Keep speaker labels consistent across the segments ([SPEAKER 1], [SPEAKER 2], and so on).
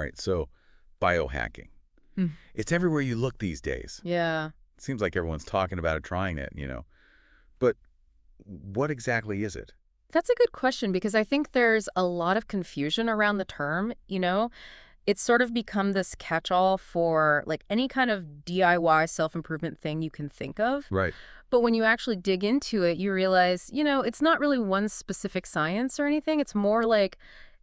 [SPEAKER 1] right, so biohacking.
[SPEAKER 2] Mm.
[SPEAKER 1] It's everywhere you look these days.
[SPEAKER 2] Yeah.
[SPEAKER 1] It seems like everyone's talking about it, trying it. But what exactly is it?
[SPEAKER 2] That's a good question because I think there's a lot of confusion around the term. It's sort of become this catch-all for like any kind of DIY self-improvement thing you can think of.
[SPEAKER 1] Right.
[SPEAKER 2] But when you actually dig into it, you realize, it's not really one specific science or anything. It's more like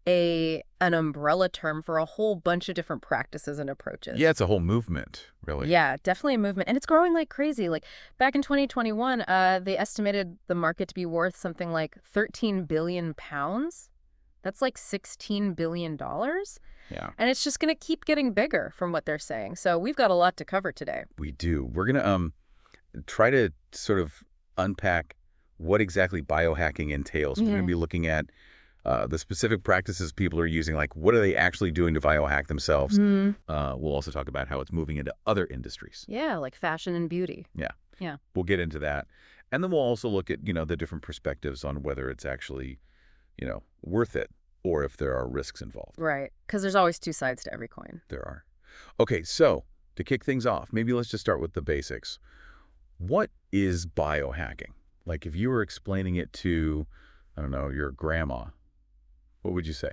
[SPEAKER 2] an umbrella term for a whole bunch of different practices and
[SPEAKER 1] Yeah,
[SPEAKER 2] approaches.
[SPEAKER 1] it's a whole movement, really.
[SPEAKER 2] Yeah, definitely a movement. And it's growing like crazy. Like back in 2021, they estimated the market to be worth something like 13 billion pounds. That's like $16 billion.
[SPEAKER 1] Yeah,
[SPEAKER 2] And it's just going to keep getting bigger from what they're saying. So we've got a lot to cover today.
[SPEAKER 1] we do. We're going to try to sort of unpack what exactly biohacking entails. We're going to
[SPEAKER 2] Yeah.
[SPEAKER 1] be looking at the specific practices people are using, like what are they actually doing to biohack themselves.
[SPEAKER 2] Hmm.
[SPEAKER 1] We'll also talk about how it's moving into other industries.
[SPEAKER 2] Yeah, like fashion and beauty.
[SPEAKER 1] Yeah,
[SPEAKER 2] Yeah.
[SPEAKER 1] we'll get into that. And then we'll also look at, the different perspectives on whether it's actually, worth it or if there are risks involved.
[SPEAKER 2] Right. Because there's always two sides to every coin.
[SPEAKER 1] There are. Okay, so to kick things off, maybe let's just start with the basics. What is biohacking? Like if you were explaining it to, I don't know, your grandma, what would you say?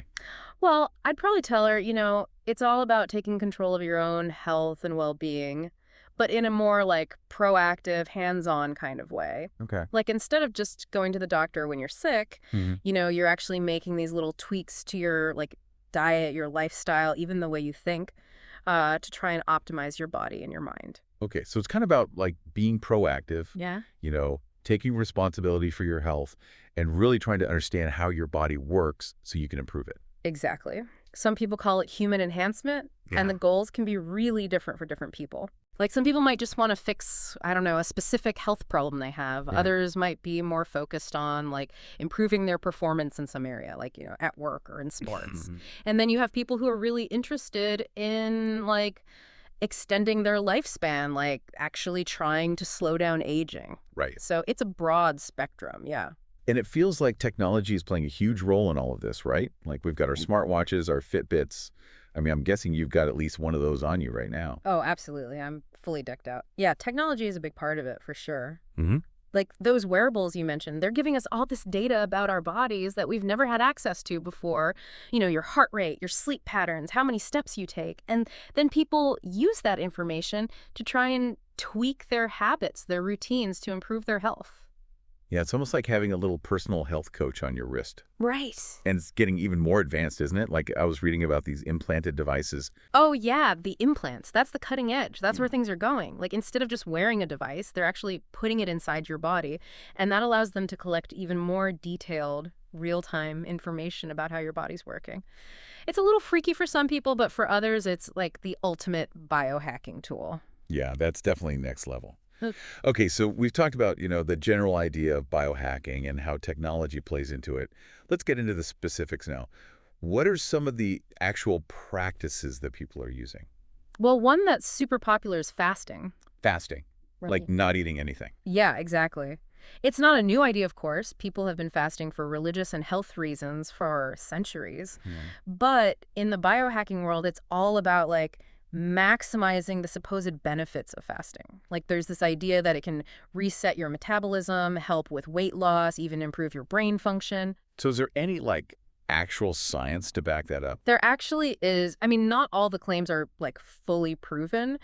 [SPEAKER 2] Well, I'd probably tell her, it's all about taking control of your own health and well-being, but in a more like proactive, hands-on kind of way.
[SPEAKER 1] Okay.
[SPEAKER 2] Like instead of just going to the doctor when you're sick,
[SPEAKER 1] Hmm.
[SPEAKER 2] you're actually making these little tweaks to your like diet, your lifestyle, even the way you think, to try and optimize your body and your mind.
[SPEAKER 1] Okay, so it's kind of about like being proactive,
[SPEAKER 2] Yeah.
[SPEAKER 1] taking responsibility for your health and really trying to understand how your body works so you can improve it.
[SPEAKER 2] Exactly. Some people call it human enhancement, and
[SPEAKER 1] Yeah.
[SPEAKER 2] the goals can be really different for different people. Like some people might just want to fix, I don't know, a specific health problem they have.
[SPEAKER 1] Right.
[SPEAKER 2] Others might be more focused on like improving their performance in some area, like, at work or in sports.
[SPEAKER 1] Mhm.
[SPEAKER 2] And then you have people who are really interested in like extending their lifespan, like actually trying to slow down aging.
[SPEAKER 1] Right.
[SPEAKER 2] So it's a broad spectrum, yeah.
[SPEAKER 1] And it feels like technology is playing a huge role in all of this, right? Like we've got our smartwatches, our Fitbits. I mean, I'm guessing you've got at least one of those on you right now.
[SPEAKER 2] Oh, absolutely. I'm fully decked out. Yeah, technology is a big part of it for sure.
[SPEAKER 1] Hmm.
[SPEAKER 2] Like those wearables you mentioned, they're giving us all this data about our bodies that we've never had access to before. Your heart rate, your sleep patterns, how many steps you take. And then people use that information to try and tweak their habits, their routines to improve their health.
[SPEAKER 1] Yeah, it's almost like having a little personal health coach on your wrist.
[SPEAKER 2] Right.
[SPEAKER 1] And it's getting even more advanced, isn't it? Like I was reading about these implanted devices.
[SPEAKER 2] Oh, yeah, the implants. That's the cutting edge. That's where things are going. Like instead of just wearing a device, they're actually putting it inside your body. And that allows them to collect even more detailed, real-time information about how your body's working. It's a little freaky for some people, but for others, it's like the ultimate biohacking tool.
[SPEAKER 1] Yeah, that's definitely next level.
[SPEAKER 2] Uh,
[SPEAKER 1] Okay, so we've talked about, the general idea of biohacking and how technology plays into it. Let's get into the specifics now. What are some of the actual practices that people are using?
[SPEAKER 2] Well, one that's super popular is fasting.
[SPEAKER 1] Fasting, like not eating anything.
[SPEAKER 2] Yeah, exactly. It's not a new idea, of course. People have been fasting for religious and health reasons for centuries.
[SPEAKER 1] Yeah.
[SPEAKER 2] But in the biohacking world, it's all about like maximizing the supposed benefits of fasting. Like there's this idea that it can reset your metabolism, help with weight loss, even improve your brain function.
[SPEAKER 1] So is there any like actual science to back that up?
[SPEAKER 2] There actually is, I mean, not all the claims are like fully proven,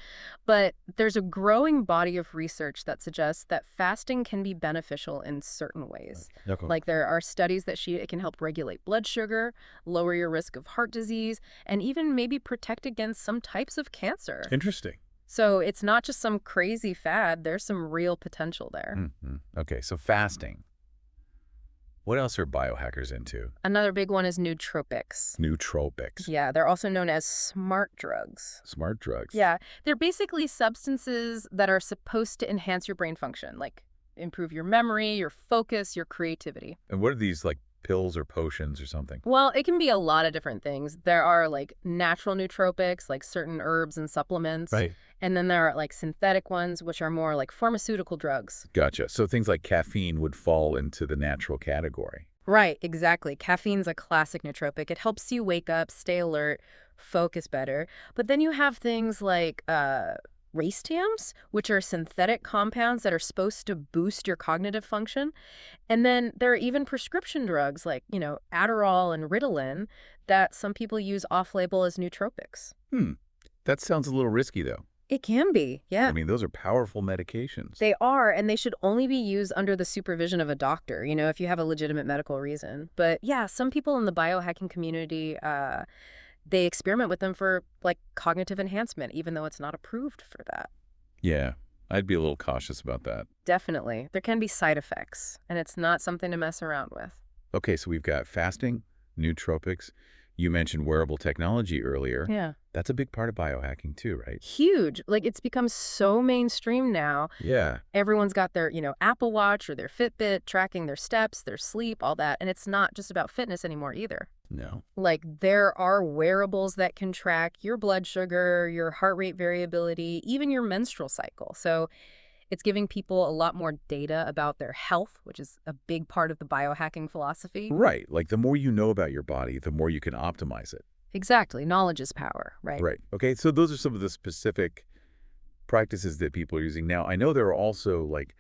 [SPEAKER 2] but there's a growing body of research that suggests that fasting can be beneficial in certain ways.
[SPEAKER 1] Okay.
[SPEAKER 2] Like there are studies that it can help regulate blood sugar, lower your risk of heart disease, and even maybe protect against some types of cancer.
[SPEAKER 1] Interesting.
[SPEAKER 2] So it's not just some crazy fad, there's some real potential there.
[SPEAKER 1] Okay, so fasting. What else are biohackers into?
[SPEAKER 2] Another big one is nootropics.
[SPEAKER 1] Nootropics.
[SPEAKER 2] Yeah, they're also known as smart drugs.
[SPEAKER 1] Smart drugs.
[SPEAKER 2] Yeah, they're basically substances that are supposed to enhance your brain function, like improve your memory, your focus, your creativity.
[SPEAKER 1] And what are these, like pills or potions or something?
[SPEAKER 2] Well, it can be a lot of different things. There are like natural nootropics, like certain herbs and supplements.
[SPEAKER 1] Right.
[SPEAKER 2] And then there are like synthetic ones, which are more like pharmaceutical drugs.
[SPEAKER 1] Gotcha. So things like caffeine would fall into the natural category.
[SPEAKER 2] Right, exactly. Caffeine's a classic nootropic. It helps you wake up, stay alert, focus better. But then you have things like racetams, which are synthetic compounds that are supposed to boost your cognitive function. And then there are even prescription drugs like, Adderall and Ritalin that some people use off-label as nootropics.
[SPEAKER 1] Hmm. That sounds a little risky, though.
[SPEAKER 2] It can be,
[SPEAKER 1] I
[SPEAKER 2] yeah.
[SPEAKER 1] mean, those are powerful medications.
[SPEAKER 2] They are, and they should only be used under the supervision of a doctor, if you have a legitimate medical reason. But yeah, some people in the biohacking community, they experiment with them for like cognitive enhancement, even though it's not approved for that.
[SPEAKER 1] Yeah, I'd be a little cautious about that.
[SPEAKER 2] Definitely. There can be side effects, and it's not something to mess around with.
[SPEAKER 1] Okay, so we've got fasting, nootropics. You mentioned wearable technology earlier.
[SPEAKER 2] Yeah.
[SPEAKER 1] That's a big part of biohacking too, right?
[SPEAKER 2] Huge. Like, it's become so mainstream now.
[SPEAKER 1] Yeah.
[SPEAKER 2] Everyone's got their, Apple Watch or their Fitbit tracking their steps, their sleep, all that. And it's not just about fitness anymore either.
[SPEAKER 1] No.
[SPEAKER 2] Like, there are wearables that can track your blood sugar, your heart rate variability, even your menstrual cycle. So it's giving people a lot more data about their health, which is a big part of the biohacking philosophy.
[SPEAKER 1] Right. Like the more you know about your body, the more you can optimize it.
[SPEAKER 2] Exactly. Knowledge is power, right?
[SPEAKER 1] Right. Okay, so those are some of the specific practices that people are using. Now, I know there are also like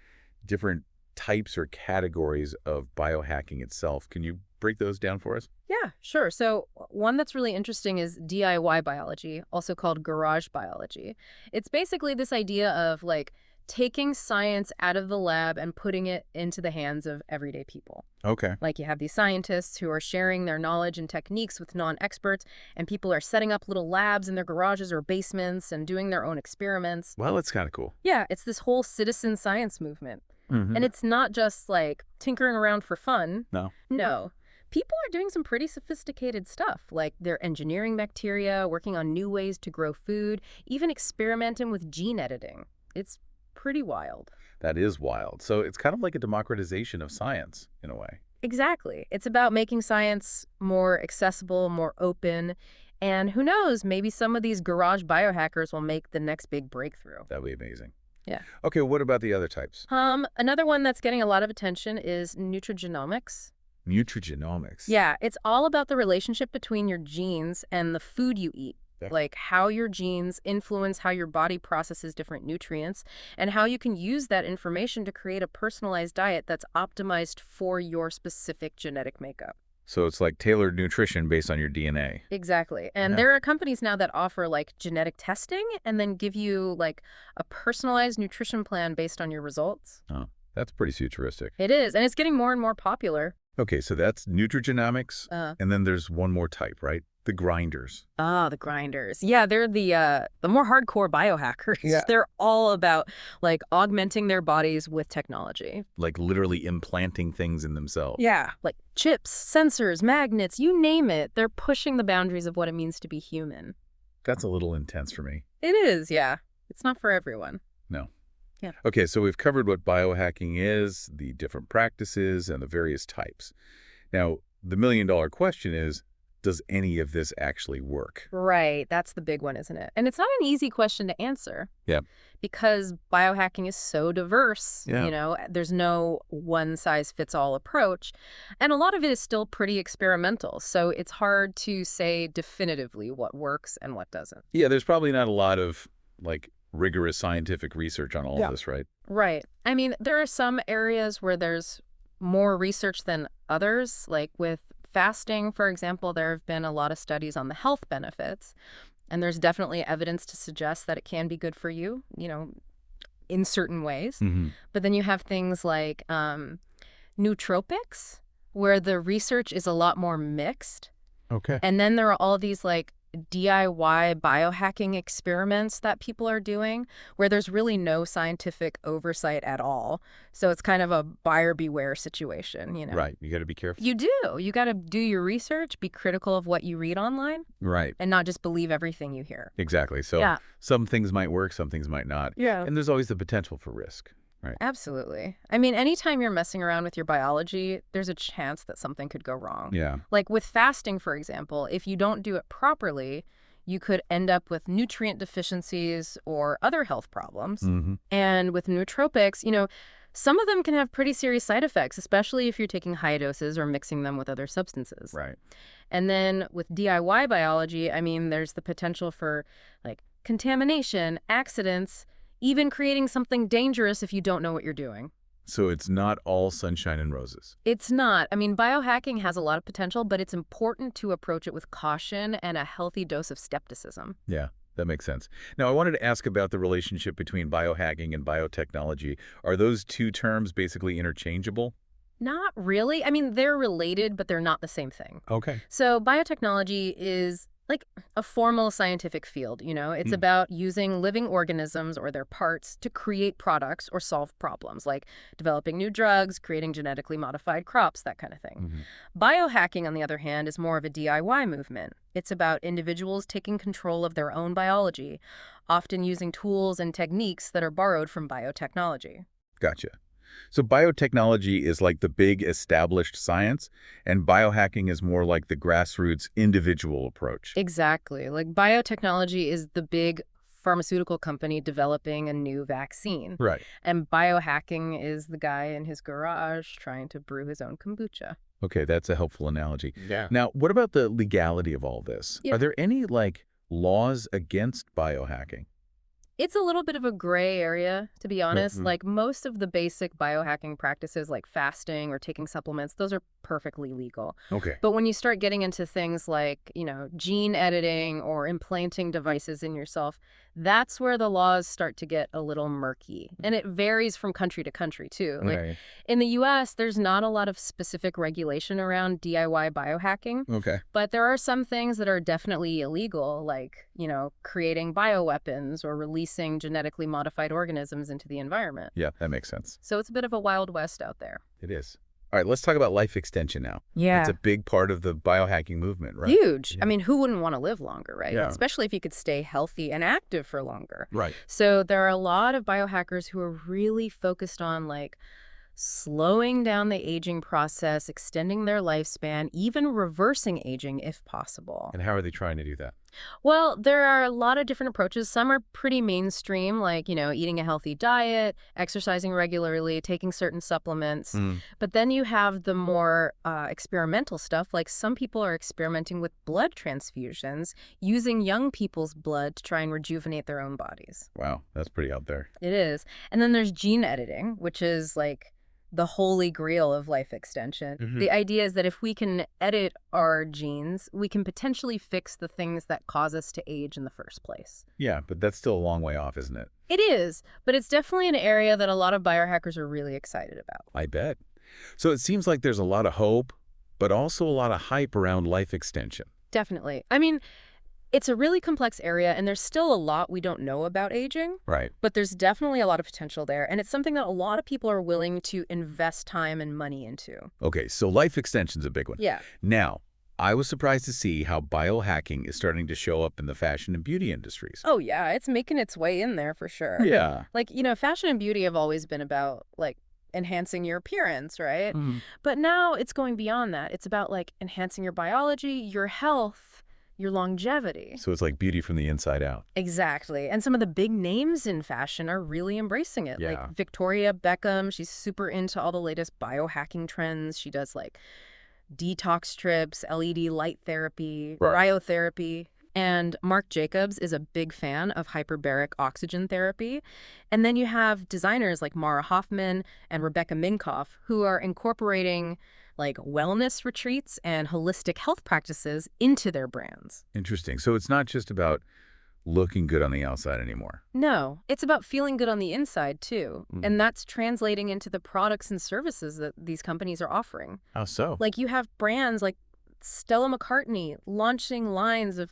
[SPEAKER 1] different types or categories of biohacking itself. Can you break those down for us?
[SPEAKER 2] Yeah, sure. So one that's really interesting is DIY biology, also called garage biology. It's basically this idea of like taking science out of the lab and putting it into the hands of everyday people.
[SPEAKER 1] Okay.
[SPEAKER 2] Like you have these scientists who are sharing their knowledge and techniques with non-experts, and people are setting up little labs in their garages or basements and doing their own experiments.
[SPEAKER 1] Well, that's kind of cool.
[SPEAKER 2] Yeah, it's this whole citizen science movement.
[SPEAKER 1] Mm-hmm.
[SPEAKER 2] And it's not just like tinkering around for fun.
[SPEAKER 1] No.
[SPEAKER 2] No. People are doing some pretty sophisticated stuff, like they're engineering bacteria, working on new ways to grow food, even experimenting with gene editing. It's pretty wild.
[SPEAKER 1] That is wild. So it's kind of like a democratization of science in a way.
[SPEAKER 2] Exactly. It's about making science more accessible, more open, and who knows, maybe some of these garage biohackers will make the next big breakthrough.
[SPEAKER 1] That'd be amazing.
[SPEAKER 2] Yeah.
[SPEAKER 1] Okay, what about the other types?
[SPEAKER 2] Another one that's getting a lot of attention is nutrigenomics.
[SPEAKER 1] Nutrigenomics.
[SPEAKER 2] Yeah, it's all about the relationship between your genes and the food you eat. Like how your genes influence how your body processes different nutrients and how you can use that information to create a personalized diet that's optimized for your specific genetic makeup.
[SPEAKER 1] So it's like tailored nutrition based on your DNA.
[SPEAKER 2] Exactly. And
[SPEAKER 1] Yeah.
[SPEAKER 2] there are companies now that offer like genetic testing and then give you like a personalized nutrition plan based on your results.
[SPEAKER 1] Oh, that's pretty futuristic.
[SPEAKER 2] It is. And it's getting more and more popular.
[SPEAKER 1] Okay, so that's nutrigenomics. And then there's one more type, right? The grinders.
[SPEAKER 2] The grinders. Yeah, they're the more hardcore biohackers.
[SPEAKER 1] Yeah.
[SPEAKER 2] They're all about like augmenting their bodies with technology.
[SPEAKER 1] Like literally implanting things in themselves.
[SPEAKER 2] Yeah. Like chips, sensors, magnets, you name it. They're pushing the boundaries of what it means to be human.
[SPEAKER 1] That's a little intense for me.
[SPEAKER 2] It is, yeah. It's not for everyone.
[SPEAKER 1] No.
[SPEAKER 2] Yeah.
[SPEAKER 1] Okay, so we've covered what biohacking is, the different practices, and the various types. Now, the million-dollar question is, does any of this actually work?
[SPEAKER 2] Right. That's the big one, isn't it? And it's not an easy question to answer.
[SPEAKER 1] Yeah.
[SPEAKER 2] Because biohacking is so diverse.
[SPEAKER 1] Yeah.
[SPEAKER 2] There's no one-size-fits-all approach. And a lot of it is still pretty experimental. So it's hard to say definitively what works and what doesn't.
[SPEAKER 1] Yeah, there's probably not a lot of, like, rigorous scientific research on all of this, right?
[SPEAKER 2] Right. I mean, there are some areas where there's more research than others, like with fasting, for example. There have been a lot of studies on the health benefits, and there's definitely evidence to suggest that it can be good for you, in certain ways.
[SPEAKER 1] Mm-hmm.
[SPEAKER 2] But then you have things like nootropics, where the research is a lot more mixed.
[SPEAKER 1] Okay.
[SPEAKER 2] And then there are all these like DIY biohacking experiments that people are doing where there's really no scientific oversight at all. So it's kind of a buyer beware situation,
[SPEAKER 1] Right. You got to be careful.
[SPEAKER 2] You do. You got to do your research, be critical of what you read online,
[SPEAKER 1] Right.
[SPEAKER 2] and not just believe everything you hear.
[SPEAKER 1] Exactly. So
[SPEAKER 2] Yeah.
[SPEAKER 1] some things might work, some things might not.
[SPEAKER 2] Yeah.
[SPEAKER 1] And there's always the potential for risk. Right.
[SPEAKER 2] Absolutely. I mean, anytime you're messing around with your biology, there's a chance that something could go wrong.
[SPEAKER 1] Yeah.
[SPEAKER 2] Like with fasting, for example, if you don't do it properly, you could end up with nutrient deficiencies or other health problems.
[SPEAKER 1] Mm-hmm.
[SPEAKER 2] And with nootropics, Some of them can have pretty serious side effects, especially if you're taking high doses or mixing them with other substances.
[SPEAKER 1] Right.
[SPEAKER 2] And then with DIY biology, I mean, there's the potential for like contamination, accidents, even creating something dangerous if you don't know what you're doing.
[SPEAKER 1] So it's not all sunshine and roses.
[SPEAKER 2] It's not. I mean, biohacking has a lot of potential, but it's important to approach it with caution and a healthy dose of skepticism.
[SPEAKER 1] Yeah, that makes sense. Now, I wanted to ask about the relationship between biohacking and biotechnology. Are those two terms basically interchangeable?
[SPEAKER 2] Not really. I mean, they're related, but they're not the same thing.
[SPEAKER 1] Okay.
[SPEAKER 2] So biotechnology is like a formal scientific field, It's about using living organisms or their parts to create products or solve problems, like developing new drugs, creating genetically modified crops, that kind of thing. Biohacking, on the other hand, is more of a DIY movement. It's about individuals taking control of their own biology, often using tools and techniques that are borrowed from biotechnology.
[SPEAKER 1] Gotcha. So biotechnology is like the big established science, and biohacking is more like the grassroots individual approach.
[SPEAKER 2] Exactly. Like biotechnology is the big pharmaceutical company developing a new vaccine.
[SPEAKER 1] Right.
[SPEAKER 2] And biohacking is the guy in his garage trying to brew his own kombucha.
[SPEAKER 1] Okay, that's a helpful analogy.
[SPEAKER 3] Yeah.
[SPEAKER 1] Now, what about the legality of all this?
[SPEAKER 2] Yeah.
[SPEAKER 1] Are there any, laws against biohacking?
[SPEAKER 2] It's a little bit of a gray area, to be honest.
[SPEAKER 1] Mhm.
[SPEAKER 2] Like most of the basic biohacking practices like fasting or taking supplements, those are perfectly legal.
[SPEAKER 1] Okay.
[SPEAKER 2] But when you start getting into things like, gene editing or implanting devices in yourself, that's where the laws start to get a little murky. And it varies from country to country, too. Like
[SPEAKER 1] Right.
[SPEAKER 2] in the US, there's not a lot of specific regulation around DIY biohacking.
[SPEAKER 1] Okay.
[SPEAKER 2] But there are some things that are definitely illegal, like, creating bioweapons or releasing genetically modified organisms into the environment.
[SPEAKER 1] Yeah, that makes sense.
[SPEAKER 2] So it's a bit of a Wild West out there.
[SPEAKER 1] It is. All right, let's talk about life extension now.
[SPEAKER 2] Yeah.
[SPEAKER 1] It's a big part of the biohacking movement, right?
[SPEAKER 2] Huge.
[SPEAKER 1] Yeah.
[SPEAKER 2] I mean, who wouldn't want to live longer, right?
[SPEAKER 1] Yeah.
[SPEAKER 2] Especially if you could stay healthy and active for longer.
[SPEAKER 1] Right.
[SPEAKER 2] So there are a lot of biohackers who are really focused on slowing down the aging process, extending their lifespan, even reversing aging if possible.
[SPEAKER 1] And how are they trying to do that?
[SPEAKER 2] Well, there are a lot of different approaches. Some are pretty mainstream, like, eating a healthy diet, exercising regularly, taking certain supplements. But then you have the more experimental stuff, like some people are experimenting with blood transfusions, using young people's blood to try and rejuvenate their own bodies.
[SPEAKER 1] Wow, that's pretty out there.
[SPEAKER 2] It is. And then there's gene editing, which is the holy grail of life extension. The idea is that if we can edit our genes, we can potentially fix the things that cause us to age in the first place.
[SPEAKER 1] Yeah, but that's still a long way off, isn't it?
[SPEAKER 2] It is, but it's definitely an area that a lot of biohackers are really excited about.
[SPEAKER 1] I bet. So it seems like there's a lot of hope, but also a lot of hype around life extension.
[SPEAKER 2] Definitely. I mean, it's a really complex area, and there's still a lot we don't know about aging.
[SPEAKER 1] Right.
[SPEAKER 2] But there's definitely a lot of potential there, and it's something that a lot of people are willing to invest time and money into.
[SPEAKER 1] Okay, so life extension's a big one.
[SPEAKER 2] Yeah.
[SPEAKER 1] Now, I was surprised to see how biohacking is starting to show up in the fashion and beauty industries.
[SPEAKER 2] Oh, yeah, it's making its way in there for sure.
[SPEAKER 1] Yeah.
[SPEAKER 2] Fashion and beauty have always been about, enhancing your appearance, right?
[SPEAKER 1] Mhm.
[SPEAKER 2] But now it's going beyond that. It's about, enhancing your biology, your health, your longevity.
[SPEAKER 1] So it's like beauty from the inside out.
[SPEAKER 2] Exactly. And some of the big names in fashion are really embracing it.
[SPEAKER 1] Yeah.
[SPEAKER 2] Like Victoria Beckham, she's super into all the latest biohacking trends. She does, detox strips, LED light therapy,
[SPEAKER 1] Right.
[SPEAKER 2] cryotherapy. And Marc Jacobs is a big fan of hyperbaric oxygen therapy. And then you have designers like Mara Hoffman and Rebecca Minkoff who are incorporating wellness retreats and holistic health practices into their brands.
[SPEAKER 1] Interesting. So it's not just about looking good on the outside anymore.
[SPEAKER 2] No, it's about feeling good on the inside too.
[SPEAKER 1] Mm.
[SPEAKER 2] And that's translating into the products and services that these companies are offering.
[SPEAKER 1] How so?
[SPEAKER 2] You have brands like Stella McCartney launching lines of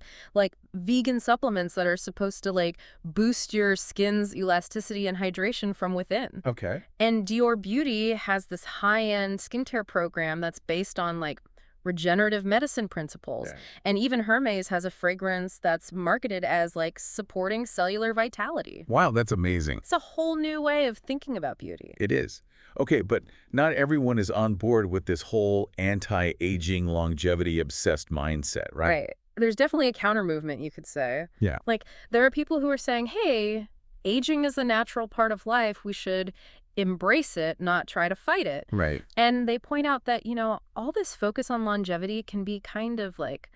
[SPEAKER 2] vegan supplements that are supposed to boost your skin's elasticity and hydration from within.
[SPEAKER 1] Okay.
[SPEAKER 2] And Dior Beauty has this high-end skincare program that's based on regenerative medicine principles.
[SPEAKER 1] Yeah.
[SPEAKER 2] And even Hermes has a fragrance that's marketed as supporting cellular vitality.
[SPEAKER 1] Wow, that's amazing.
[SPEAKER 2] It's a whole new way of thinking about beauty.
[SPEAKER 1] It is. Okay, but not everyone is on board with this whole anti-aging, longevity-obsessed mindset, right?
[SPEAKER 2] Right. There's definitely a counter movement, you could say.
[SPEAKER 1] Yeah.
[SPEAKER 2] There are people who are saying, hey, aging is a natural part of life. We should embrace it, not try to fight it.
[SPEAKER 1] Right.
[SPEAKER 2] And they point out that, all this focus on longevity can be kind of like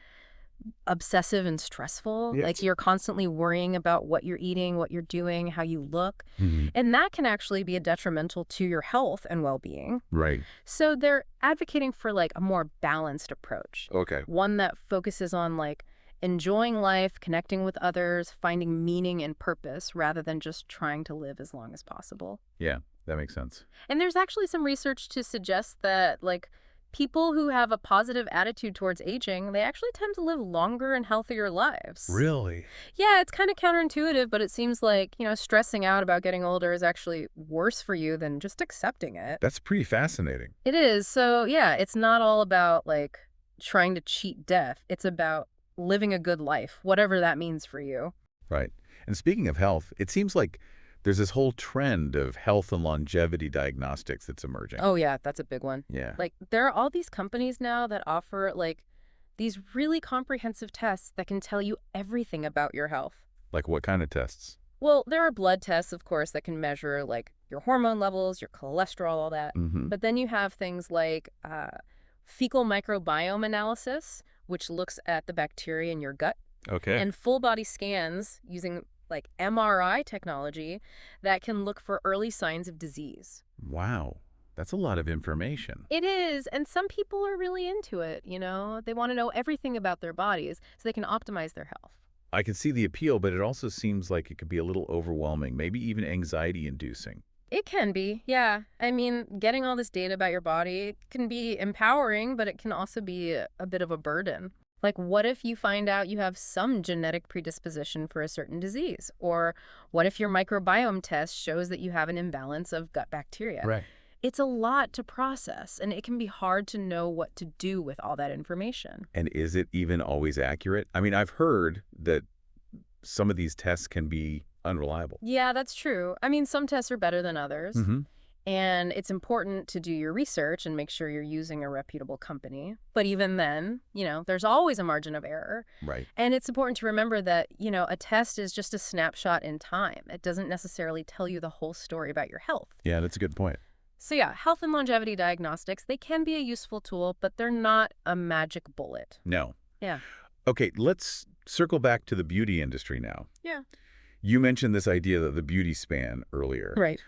[SPEAKER 2] obsessive and stressful. Like
[SPEAKER 1] Yes.
[SPEAKER 2] you're constantly worrying about what you're eating, what you're doing, how you look.
[SPEAKER 1] Mhm.
[SPEAKER 2] And that can actually be detrimental to your health and well-being.
[SPEAKER 1] Right.
[SPEAKER 2] So they're advocating for like a more balanced approach,
[SPEAKER 1] Okay.
[SPEAKER 2] one that focuses on like enjoying life, connecting with others, finding meaning and purpose rather than just trying to live as long as possible.
[SPEAKER 1] Yeah, that makes sense.
[SPEAKER 2] And there's actually some research to suggest that like people who have a positive attitude towards aging, they actually tend to live longer and healthier lives.
[SPEAKER 1] Really?
[SPEAKER 2] Yeah, it's kind of counterintuitive, but it seems like, stressing out about getting older is actually worse for you than just accepting it.
[SPEAKER 1] That's pretty fascinating.
[SPEAKER 2] It is. So, yeah, it's not all about like trying to cheat death. It's about living a good life, whatever that means for you.
[SPEAKER 1] Right. And speaking of health, it seems like there's this whole trend of health and longevity diagnostics that's emerging.
[SPEAKER 2] Oh, yeah, that's a big one.
[SPEAKER 1] Yeah.
[SPEAKER 2] Like, there are all these companies now that offer like these really comprehensive tests that can tell you everything about your health.
[SPEAKER 1] Like what kind of tests?
[SPEAKER 2] Well, there are blood tests, of course, that can measure like your hormone levels, your cholesterol, all that.
[SPEAKER 1] Mm-hmm.
[SPEAKER 2] But then you have things like fecal microbiome analysis, which looks at the bacteria in your gut,
[SPEAKER 1] Okay.
[SPEAKER 2] and full body scans using like MRI technology that can look for early signs of disease.
[SPEAKER 1] Wow. That's a lot of information.
[SPEAKER 2] It is, and some people are really into it, They want to know everything about their bodies so they can optimize their health.
[SPEAKER 1] I can see the appeal, but it also seems like it could be a little overwhelming, maybe even anxiety-inducing.
[SPEAKER 2] It can be, yeah. I mean, getting all this data about your body can be empowering, but it can also be a bit of a burden. Like, what if you find out you have some genetic predisposition for a certain disease? Or what if your microbiome test shows that you have an imbalance of gut bacteria?
[SPEAKER 1] Right.
[SPEAKER 2] It's a lot to process, and it can be hard to know what to do with all that information.
[SPEAKER 1] And is it even always accurate? I mean, I've heard that some of these tests can be unreliable.
[SPEAKER 2] Yeah, that's true. I mean, some tests are better than others.
[SPEAKER 1] Mm-hmm.
[SPEAKER 2] And it's important to do your research and make sure you're using a reputable company. But even then, there's always a margin of error.
[SPEAKER 1] Right.
[SPEAKER 2] And it's important to remember that, a test is just a snapshot in time. It doesn't necessarily tell you the whole story about your health.
[SPEAKER 1] Yeah, that's a good point.
[SPEAKER 2] So yeah, health and longevity diagnostics, they can be a useful tool, but they're not a magic bullet.
[SPEAKER 1] No.
[SPEAKER 2] Yeah.
[SPEAKER 1] Okay, let's circle back to the beauty industry now.
[SPEAKER 2] Yeah.
[SPEAKER 1] You mentioned this idea of the beauty span earlier.
[SPEAKER 2] Right.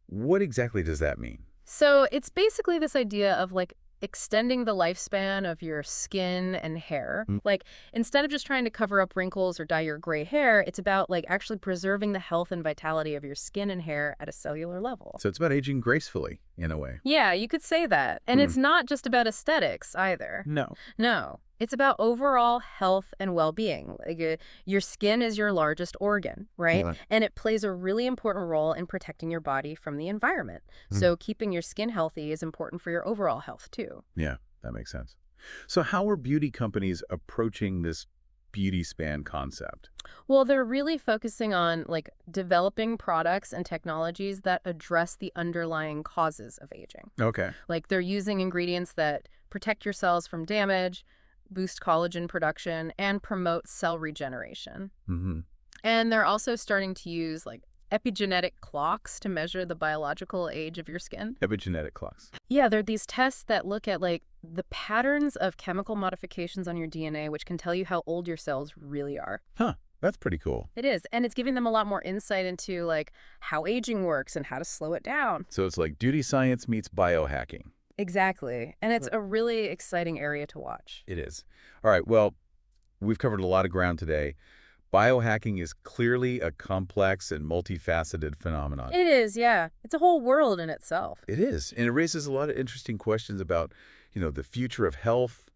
[SPEAKER 1] What exactly does that mean?
[SPEAKER 2] So it's basically this idea of like extending the lifespan of your skin and hair. Like instead of just trying to cover up wrinkles or dye your gray hair, it's about like actually preserving the health and vitality of your skin and hair at a cellular level.
[SPEAKER 1] So it's about aging gracefully, in a way.
[SPEAKER 2] Yeah, you could say that. And it's not just about aesthetics either.
[SPEAKER 1] No.
[SPEAKER 2] No. It's about overall health and well-being. Like, your skin is your largest organ, right?
[SPEAKER 1] Yeah.
[SPEAKER 2] And it plays a really important role in protecting your body from the environment. So keeping your skin healthy is important for your overall health, too.
[SPEAKER 1] Yeah, that makes sense. So how are beauty companies approaching this beauty span concept?
[SPEAKER 2] Well, they're really focusing on like developing products and technologies that address the underlying causes of aging.
[SPEAKER 1] Okay.
[SPEAKER 2] Like they're using ingredients that protect your cells from damage, boost collagen production, and promote cell regeneration.
[SPEAKER 1] Mm-hmm.
[SPEAKER 2] And they're also starting to use like epigenetic clocks to measure the biological age of your skin.
[SPEAKER 1] Epigenetic clocks.
[SPEAKER 2] Yeah, there are these tests that look at like the patterns of chemical modifications on your DNA, which can tell you how old your cells really are.
[SPEAKER 1] Huh. That's pretty cool.
[SPEAKER 2] It is. And it's giving them a lot more insight into like how aging works and how to slow it down.
[SPEAKER 1] So it's like duty science meets biohacking.
[SPEAKER 2] Exactly. And it's a really exciting area to watch.
[SPEAKER 1] It is. All right. Well, we've covered a lot of ground today. Biohacking is clearly a complex and multifaceted phenomenon.
[SPEAKER 2] It is, yeah. It's a whole world in itself.
[SPEAKER 1] It is. And it raises a lot of interesting questions about, the future of health,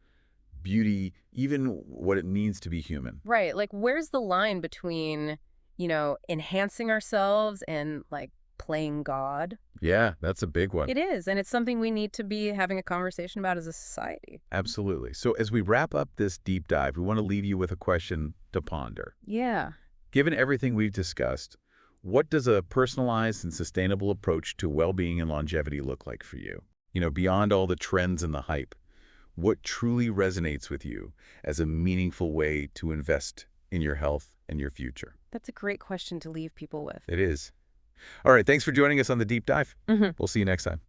[SPEAKER 1] beauty, even what it means to be human.
[SPEAKER 2] Right. Like, where's the line between, enhancing ourselves and, like, playing God?
[SPEAKER 1] Yeah, that's a big one.
[SPEAKER 2] It is. And it's something we need to be having a conversation about as a society.
[SPEAKER 1] Absolutely. So as we wrap up this deep dive, we want to leave you with a question to ponder.
[SPEAKER 2] Yeah.
[SPEAKER 1] Given everything we've discussed, what does a personalized and sustainable approach to well-being and longevity look like for you? Beyond all the trends and the hype, what truly resonates with you as a meaningful way to invest in your health and your future?
[SPEAKER 2] That's a great question to leave people with.
[SPEAKER 1] It is. All right, thanks for joining us on the deep dive.
[SPEAKER 2] Hmm.
[SPEAKER 1] We'll see you next time.